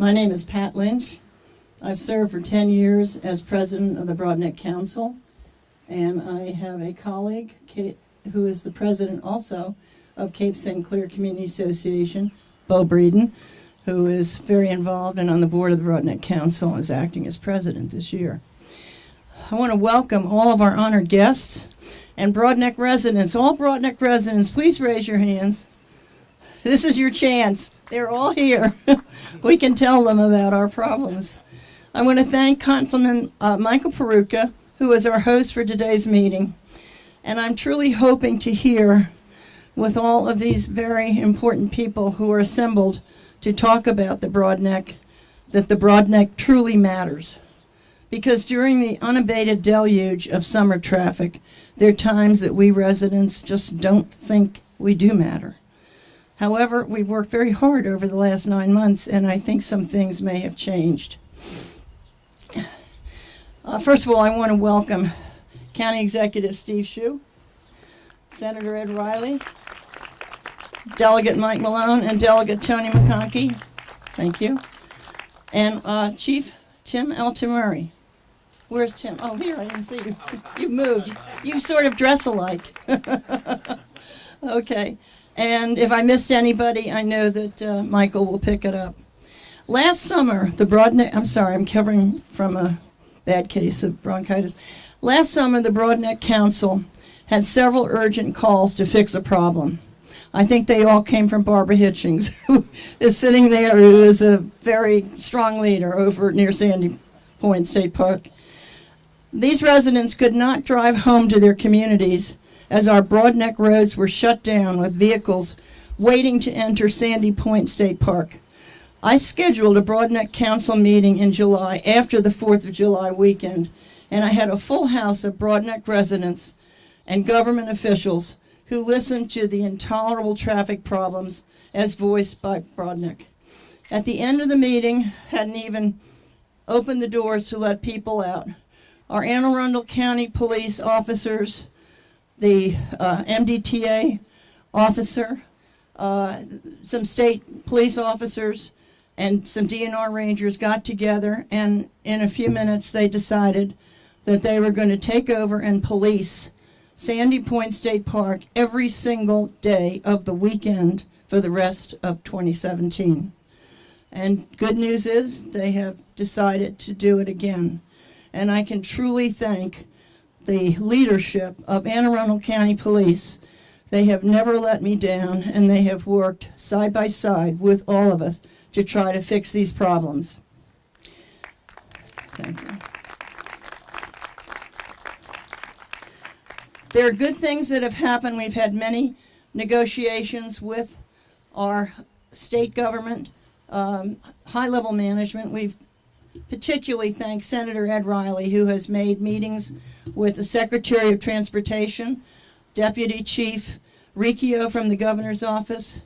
My name is Pat Lynch. I've served for 10 years as president of the Broadneck Council, and I have a colleague who is the president also of Cape St. Clair Community Association, Bo Breeden, who is very involved and on the board of the Broadneck Council, is acting as president this year. I want to welcome all of our honored guests and Broadneck residents. All Broadneck residents, please raise your hands. This is your chance. They're all here. We can tell them about our problems. I want to thank Councilman Michael Peruka, who is our host for today's meeting. And I'm truly hoping to hear with all of these very important people who are assembled to talk about the Broadneck, that the Broadneck truly matters. Because during the unabated deluge of summer traffic, there are times that we residents just don't think we do matter. However, we've worked very hard over the last 9 months, and I think some things may have changed. First of all, I want to welcome County Executive Steve Shue, Senator Ed Riley, Delegate Mike Malone, and Delegate Tony McConkey. Thank you. And Chief Tim Altamuri. Where's Tim? Oh, here, I didn't see you. You moved. You sort of dress alike. Okay. And if I missed anybody, I know that Michael will pick it up. Last summer, the Broadneck, I'm sorry, I'm covering from a bad case of bronchitis. Last summer, the Broadneck Council had several urgent calls to fix a problem. I think they all came from Barbara Hitchings, who is sitting there, who is a very strong leader over near Sandy Point State Park. These residents could not drive home to their communities as our Broadneck roads were shut down with vehicles waiting to enter Sandy Point State Park. I scheduled a Broadneck Council meeting in July after the 4th of July weekend, and I had a full house of Broadneck residents and government officials who listened to the intolerable traffic problems as voiced by Broadneck. At the end of the meeting, hadn't even opened the doors to let people out. Our Anne Arundel County police officers, the MDTA officer, some state police officers, and some DNR rangers got together, and in a few minutes they decided that they were going to take over and police Sandy Point State Park every single day of the weekend for the rest of 2017. And good news is they have decided to do it again. And I can truly thank the leadership of Anne Arundel County Police. They have never let me down, and they have worked side by side with all of us to try to fix these problems. Thank you. There are good things that have happened. We've had many negotiations with our state government, high-level management. We've particularly thank Senator Ed Riley, who has made meetings with the Secretary of Transportation, Deputy Chief Riccio from the Governor's Office,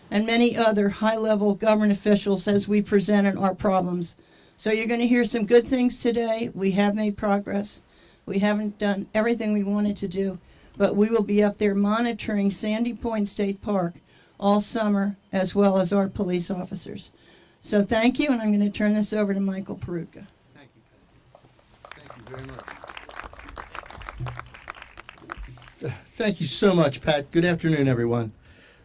and many other high-level government officials as we presented our problems. So you're going to hear some good things today. We have made progress. We haven't done everything we wanted to do, but we will be up there monitoring Sandy Point State Park all summer, as well as our police officers. So thank you, and I'm going to turn this over to Michael Peruka. Thank you, Pat. Thank you very much. Thank you so much, Pat. Good afternoon, everyone.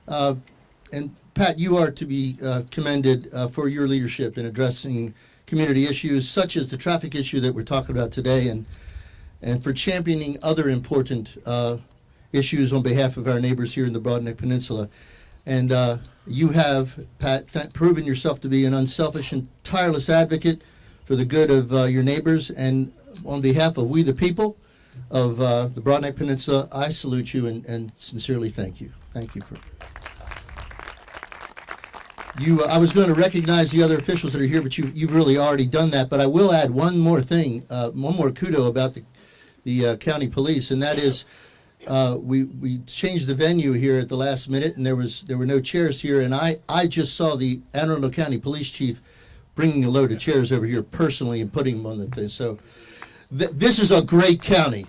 And Pat, you are to be commended for your leadership in addressing community issues such as the traffic issue that we're talking about today, and for championing other important issues on behalf of our neighbors here in the Broadneck Peninsula. And you have, Pat, proven yourself to be an unselfish and tireless advocate for the good of your neighbors. And on behalf of we the people of the Broadneck Peninsula, I salute you and sincerely thank you. Thank you for you. I was going to recognize the other officials that are here, but you've really already done that. But I will add one more thing, one more kudo about the county police, and that is we changed the venue here at the last minute, and there were no chairs here, and I just saw the Anne Arundel County Police Chief bringing a load of chairs over here personally and putting them on the thing. So this is a great county.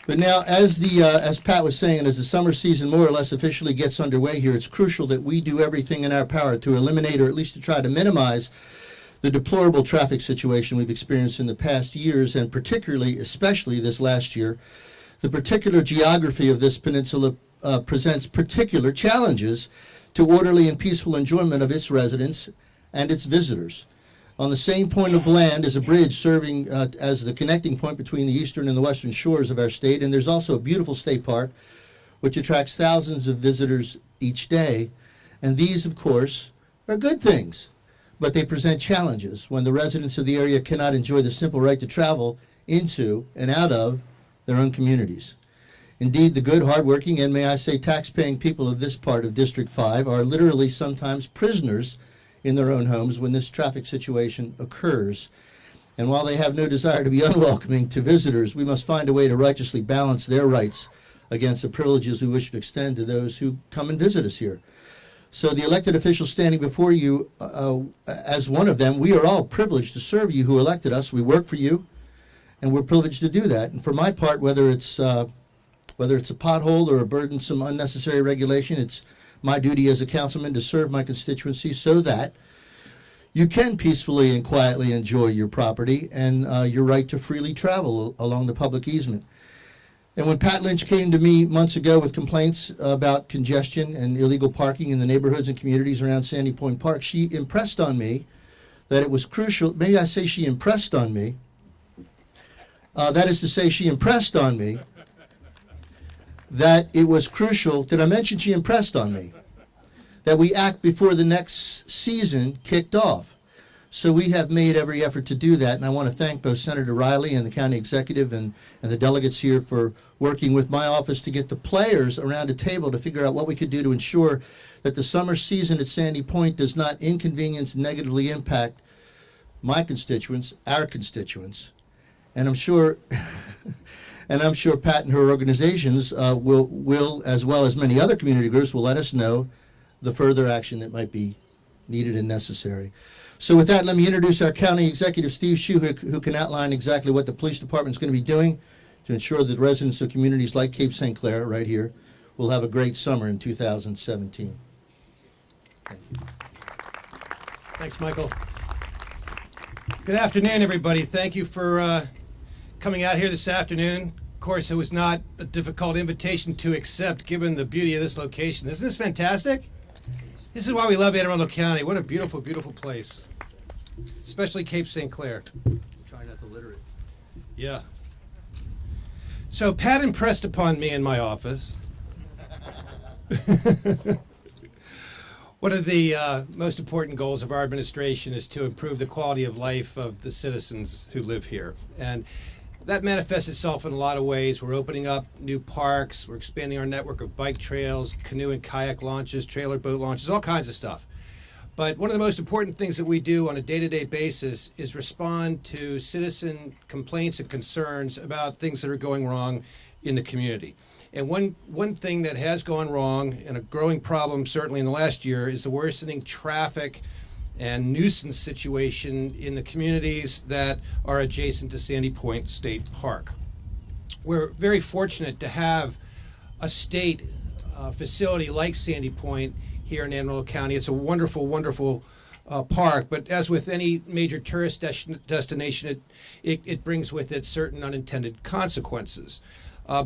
But now, as Pat was saying, as the summer season more or less officially gets underway here, it's crucial that we do everything in our power to eliminate, or at least to try to minimize, the deplorable traffic situation we've experienced in the past years, and particularly, especially this last year. The particular geography of this peninsula presents particular challenges to orderly and peaceful enjoyment of its residents and its visitors. On the same point of land is a bridge serving as the connecting point between the eastern and the western shores of our state, and there's also a beautiful state park which attracts thousands of visitors each day. And these, of course, are good things, but they present challenges when the residents of the area cannot enjoy the simple right to travel into and out of their own communities. Indeed, the good, hardworking, and may I say tax-paying people of this part of District 5 are literally sometimes prisoners in their own homes when this traffic situation occurs. And while they have no desire to be unwelcoming to visitors, we must find a way to righteously balance their rights against the privileges we wish to extend to those who come and visit us here. So the elected officials standing before you, as one of them, we are all privileged to serve you who elected us. We work for you, and we're privileged to do that. And for my part, whether it's a pothole or a burdensome unnecessary regulation, it's my duty as a councilman to serve my constituency so that you can peacefully and quietly enjoy your property and your right to freely travel along the public easement. And when Pat Lynch came to me months ago with complaints about congestion and illegal parking in the neighborhoods and communities around Sandy Point Park, she impressed on me that it was crucial. Maybe I say she impressed on me. That is to say, she impressed on me that it was crucial. Did I mention she impressed on me? That we act before the next season kicked off. So we have made every effort to do that, and I want to thank both Senator Riley and the county executive and the delegates here for working with my office to get the players around a table to figure out what we could do to ensure that the summer season at Sandy Point does not inconvenience and negatively impact my constituents, our constituents. And I'm sure Pat and her organizations will, as well as many other community groups, will let us know the further action that might be needed and necessary. So with that, let me introduce our County Executive, Steve Shue, who can outline exactly what the police department is going to be doing to ensure that residents of communities like Cape St. Clair, right here, will have a great summer in 2017. Thank you. Thanks, Michael. Good afternoon, everybody. Thank you for coming out here this afternoon. Of course, it was not a difficult invitation to accept, given the beauty of this location. Isn't this fantastic? This is why we love Anne Arundel County. What a beautiful, beautiful place. Especially Cape St. Clair. Try not to litter it. Yeah. So Pat impressed upon me in my office. One of the most important goals of our administration is to improve the quality of life of the citizens who live here. And that manifests itself in a lot of ways. We're opening up new parks. We're expanding our network of bike trails, canoe and kayak launches, trailer boat launches, all kinds of stuff. But one of the most important things that we do on a day-to-day basis is respond to citizen complaints and concerns about things that are going wrong in the community. And one thing that has gone wrong, and a growing problem certainly in the last year, is the worsening traffic and nuisance situation in the communities that are adjacent to Sandy Point State Park. We're very fortunate to have a state facility like Sandy Point here in Anne Arundel County. It's a wonderful, wonderful park, but as with any major tourist destination, it brings with it certain unintended consequences.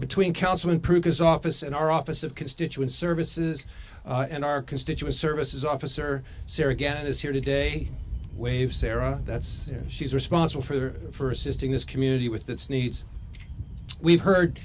Between Councilman Pruka's office and our Office of Constituent Services, and our Constituent Services Officer, Sarah Gannon, is here today. Wave, Sarah. She's responsible for assisting this community with its needs. We've heard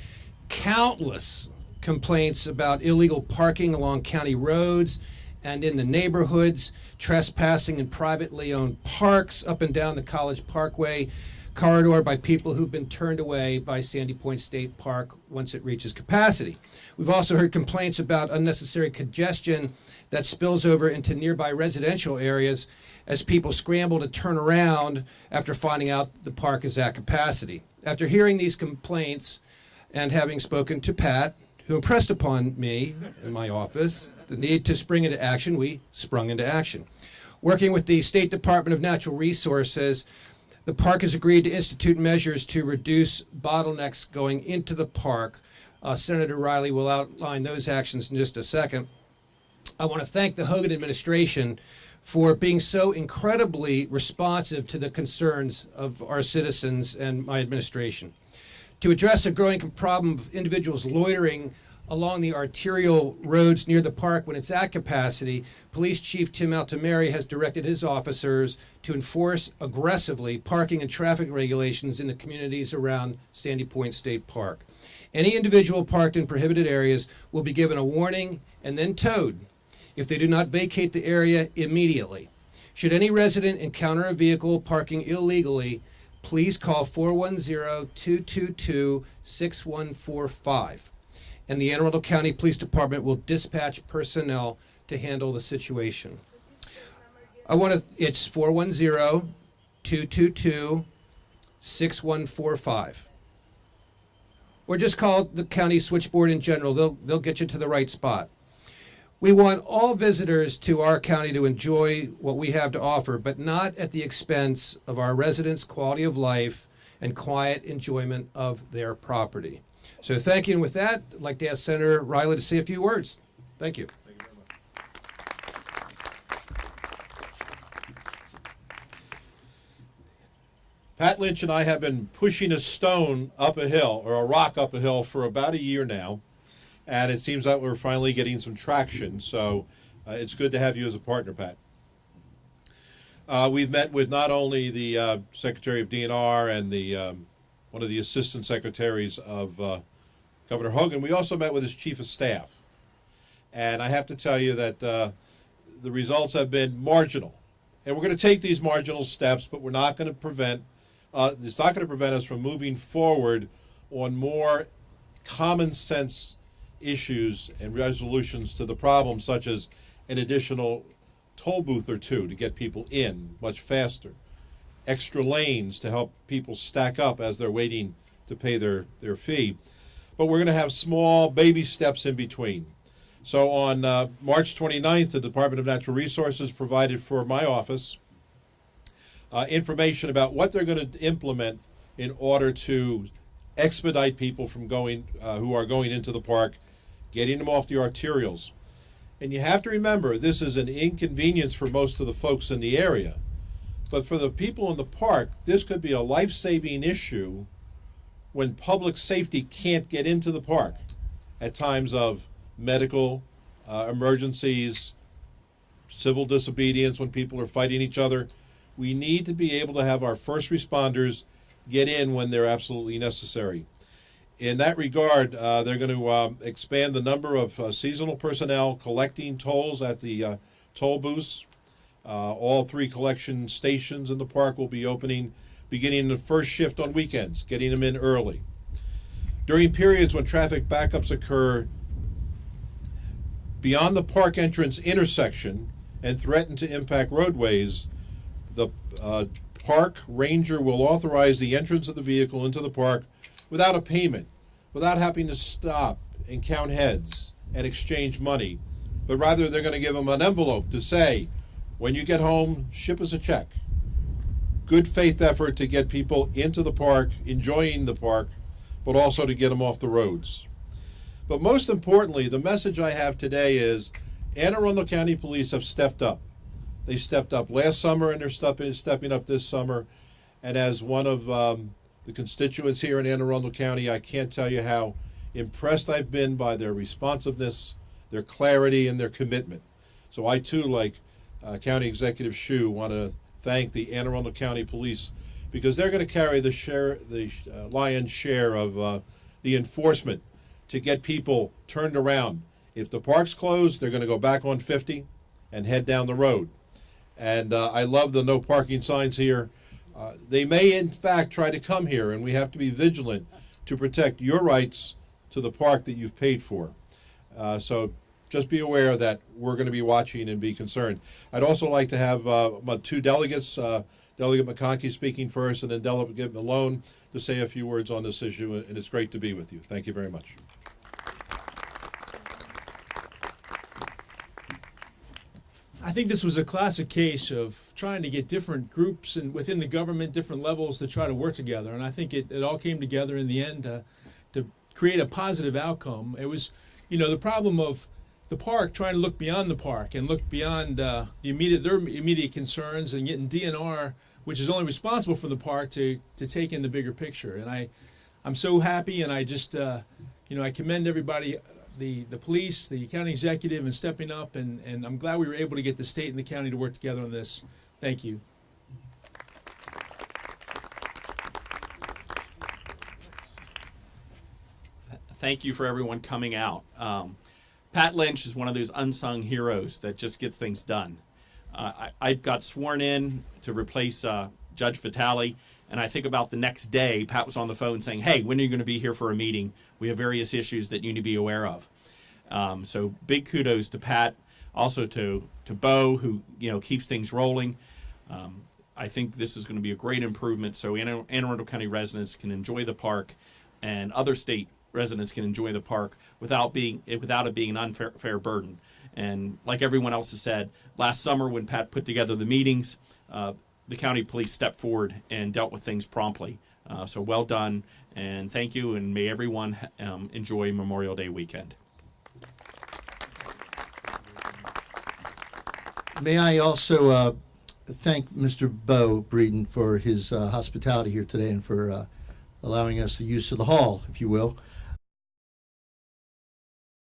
countless complaints about illegal parking along county roads and in the neighborhoods, trespassing in privately owned parks up and down the College Parkway corridor by people who've been turned away by Sandy Point State Park once it reaches capacity. We've also heard complaints about unnecessary congestion that spills over into nearby residential areas as people scramble to turn around after finding out the park is at capacity. After hearing these complaints and having spoken to Pat, who impressed upon me in my office the need to spring into action, we sprung into action. Working with the State Department of Natural Resources, The park has agreed to institute measures to reduce bottlenecks going into the park. Senator Riley will outline those actions in just a second. I want to thank the Hogan administration for being so incredibly responsive to the concerns of our citizens and my administration. To address a growing problem of individuals loitering along the arterial roads near the park when it's at capacity, Police Chief Tim Altameri has directed his officers to enforce aggressively parking and traffic regulations in the communities around Sandy Point State Park. Any individual parked in prohibited areas will be given a warning and then towed if they do not vacate the area immediately. Should any resident encounter a vehicle parking illegally, please call 410-222-6145. And the Anne Arundel County Police Department will dispatch personnel to handle the situation. It's 410-222-6145. Or just call the county switchboard in general. They'll get you to the right spot. We want all visitors to our county to enjoy what we have to offer, but not at the expense of our residents' quality of life and quiet enjoyment of their property. So thank you, and with that, I'd like to ask Senator Riley to say a few words. Thank you. Thank you very much. Pat Lynch and I have been pushing a stone up a hill, or a rock up a hill, for about a year now. And it seems like we're finally getting some traction, so it's good to have you as a partner, Pat. We've met with not only the Secretary of DNR and the one of the assistant secretaries of Governor Hogan, we also met with his chief of staff. And I have to tell you that the results have been marginal. And we're going to take these marginal steps, but we're not going to prevent, it's not going to prevent us from moving forward on more common sense issues and resolutions to the problem, such as an additional toll booth or two to get people in much faster, extra lanes to help people stack up as they're waiting to pay their fee. But we're going to have small baby steps in between. So on March 29th, the Department of Natural Resources provided for my office information about what they're going to implement in order to expedite people from going, who are going into the park, getting them off the arterials. And you have to remember, this is an inconvenience for most of the folks in the area. But for the people in the park, this could be a life-saving issue when public safety can't get into the park at times of medical emergencies, civil disobedience when people are fighting each other. We need to be able to have our first responders get in when they're absolutely necessary. In that regard, they're going to expand the number of seasonal personnel collecting tolls at the toll booths. All 3 collection stations in the park will be opening beginning the first shift on weekends, getting them in early. During periods when traffic backups occur beyond the park entrance intersection and threaten to impact roadways, the park ranger will authorize the entrance of the vehicle into the park without a payment, without having to stop and count heads and exchange money, but rather they're going to give them an envelope to say, when you get home, ship us a check. Good faith effort to get people into the park, enjoying the park, but also to get them off the roads. But most importantly, the message I have today is Anne Arundel County Police have stepped up. They stepped up last summer and they're stepping up this summer. And as one of the constituents here in Anne Arundel County, I can't tell you how impressed I've been by their responsiveness, their clarity, and their commitment. So I too, like County Executive Shue, want to thank the Anne Arundel County Police, because they're going to carry the lion's share of the enforcement to get people turned around. If the park's closed, they're going to go back on 50 and head down the road. And I love the no parking signs here. They may, in fact, try to come here, and we have to be vigilant to protect your rights to the park that you've paid for. So just be aware that we're going to be watching and be concerned. I'd also like to have my 2 delegates, Delegate McConkey speaking first, and then Delegate Malone, to say a few words on this issue, and it's great to be with you. Thank you very much. I think this was a classic case of trying to get different groups and within the government, different levels to try to work together. And I think it all came together in the end to create a positive outcome. It was, the problem of the park trying to look beyond the park and look beyond their immediate concerns and getting DNR, which is only responsible for the park, to take in the bigger picture. And I'm so happy, and I just I commend everybody, the police, the county executive, and stepping up, and I'm glad we were able to get the state and the county to work together on this. Thank you. Thank you for everyone coming out. Pat Lynch is one of those unsung heroes that just gets things done. I got sworn in to replace Judge Vitale, and I think about the next day, Pat was on the phone saying, "Hey, when are you going to be here for a meeting? We have various issues that you need to be aware of." So big kudos to Pat, also to Bo, who keeps things rolling. I think this is going to be a great improvement, so Anne Arundel County residents can enjoy the park, and other state residents can enjoy the park without it being an unfair burden. And like everyone else has said, last summer when Pat put together the meetings, the county police stepped forward and dealt with things promptly. So well done, and thank you, and may everyone enjoy Memorial Day weekend. May I also thank Mr. Bo Breeden for his hospitality here today and for allowing us the use of the hall, if you will.